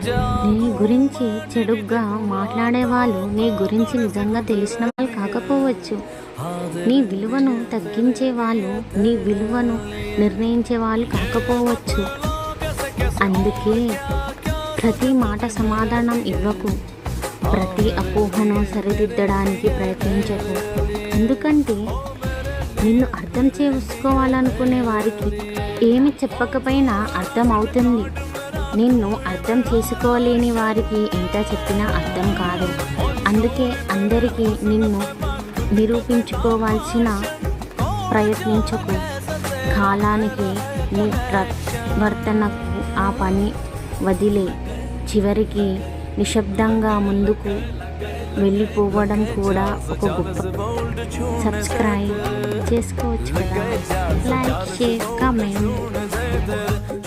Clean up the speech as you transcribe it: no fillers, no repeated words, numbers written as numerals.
నీ గురించి చెడుగ్గా మాట్లాడే వాళ్ళు నీ గురించి నిజంగా తెలిసిన వాళ్ళు కాకపోవచ్చు. నీ విలువను తగ్గించే వాళ్ళు నీ విలువను నిర్ణయించే వాళ్ళు కాకపోవచ్చు. అందుకే ప్రతి మాట సమాధానం ఇవ్వకు. ప్రతి అపోహను సరిదిద్దడానికి ప్రయత్నించకు. ఎందుకంటే నిన్ను అర్థం చేసుకోవాలనుకునే వారికి ఏమి చెప్పకపోయినా అర్థం అవుతుంది. నిన్ను అర్థం చేసుకోలేని వారికి ఎంత చెప్పినా అర్థం కాదు. అందుకే అందరికీ నిన్ను నిరూపించుకోవాల్సిన ప్రయత్నించకు. కాలానికి నీ ప్రవర్తనకు ఆ పని వదిలే. చివరికి నిశ్శబ్దంగా ముందుకు వెళ్ళిపోవడం కూడా ఒక గొప్ప. సబ్స్క్రైబ్ చేసుకోవచ్చు కదా. Like, share, comment.